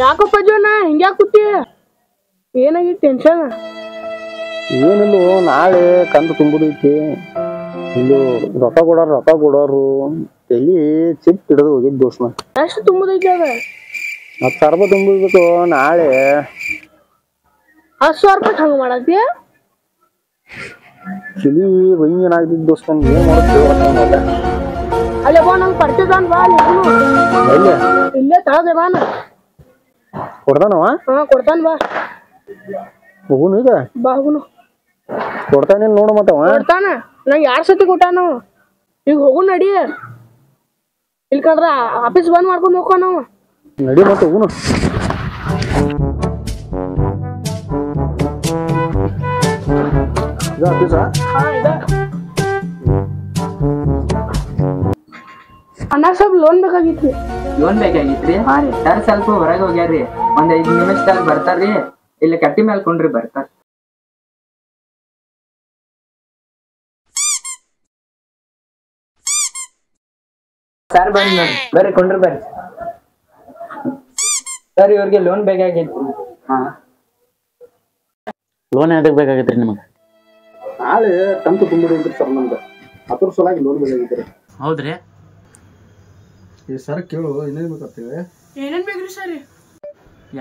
ಯಾಕಪ್ಪ ಜೋನ ಹಿಂಗ್ಯಾಕ್ ಕೂತಿ ಏನಾಗಿ ಟೆನ್ಷನ್ ಏನಿಲ್ಲ ನಾಳೆ ಕಂದು ತುಂಬುದೈತಿ ಇಲ್ಲಿ ರೊಕ್ಕ ಕೊಡೋರು ಎಲ್ಲಿ ಚಿಪ್ ಹಿಡಿದು ಹೋಗಿದ್ ದೋಸ್ನ ಎಷ್ಟು ತುಂಬುದೈತಿ ಅದ 10,000 ರೂಪಾಯಿ ತುಂಬಿರ್ಬೇಕು ನಾಳೆ 10,000 ರೂಪಾಯಿ ಹಂಗ ಮಾಡತ್ತಿ ಕಿಲಿ ಏನಾಗ್ತಿದ್ ದೋಸ್ತ ಏನ್ ಮಾಡೋದು ಅಲ್ಲೇ ಬಾ ನಂಗೆ ಪರ್ಚೇದಾನ್ ಬಾ ಎಲ್ಲಿ ಇಲ್ಲೇ ತಳದೆ ಬಾನ ಕೊಡ್ತಾನವ ಕೊಡ್ತಾನ ಬಾ ಹೋಗುನು ಈಗ ಬಾ ಹೋಗುನು ಕೊಡ್ತಾನೆ ನೋಡು ಮತ್ತವ ಕೊಡ್ತಾನ ನಂಗೆ 2 ಸತಿ ಕೊಟ್ಟಾನ ಈಗ ಹೋಗು ನಡಿ ಇಲ್ಕಂದ್ರ ಆಫೀಸ್ ಬಂದ್ ಮಾಡ್ಕೊಂಡು ಹೋಗೋ ನಾವು ನಡಿ ಮತ್ತೆ ಹೋಗುನು ಆಫೀಸ ಅಣ್ಣ ಸ್ವಲ್ಪ ಲೋನ್ ಬೇಕಾಗಿತ್ರಿ ಸರ್ ಸ್ವಲ್ಪ ಹೊರಗೆ ಹೋಗ್ಯಾರ್ರಿ ಒಂದ್ 5 ನಿಮಿಷದಾಗ ಬರ್ತಾರ್ರಿ ಇಲ್ಲಿ ಕಟ್ಟಿ ಮೇಲೆ ಕೊಂಡ್ರಿ ಬರ್ತಾರ ಸರ್ ಬಂದ್ ನೋಡ್ರಿ ಬರ್ರಿ ಕೊಂಡ್ರಿ ಬರ್ರಿ ಸರ್ ಇವ್ರಿಗೆ ಲೋನ್ ಬೇಕಾಗಿತ್ತು ಲೋನ್ ಯಾವ್ದಕ್ ಬೇಕಾಗೈತ್ರಿ ನಿಮಗೆ ನಾಳೆ ಕಂತು ತುಂಬಿಡ್ರಿ ಸರ್ ನಮ್ಗೆ ಅದ್ರ ಸಲಾಗಿ ಲೋನ್ ಬೇಕಾಗಿದ್ರಿ ಹೌದ್ರಿ ಈ ಸರ್ ಕೇಳು ಇನ್ನೇನ್ ಬೇಕಾಗ್ತೇವೆ ಏನೇನ್ ಬೇಕ್ರಿ ಸರ್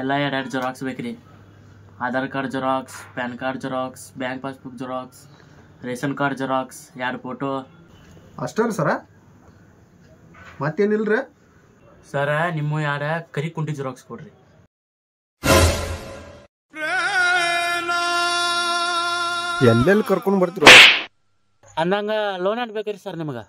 ಎಲ್ಲ 2 ಜೆರಾಕ್ಸ್ ಬೇಕ್ರಿ Aadhaar card xerox PAN card xerox bank passbook xerox ration card xerox 2 photo ಅಷ್ಟೇ ರೀ ಸರ ಮತ್ತೇನಿಲ್ರಿ ಸರ ನಿಮ್ಮ ಯಾರ ಕರಿ ಕುಂಟಿ ಜೆರಾಕ್ಸ್ ಕೊಡ್ರಿ ಎಲ್ಲೆಲ್ಲಿ ಕರ್ಕೊಂಡು ಬರ್ತಿರೋ ಅಂದಂಗ ಲೋನ್ ಏನ್ ಬೇಕ್ರಿ ಸರ್ ನಿಮಗೆ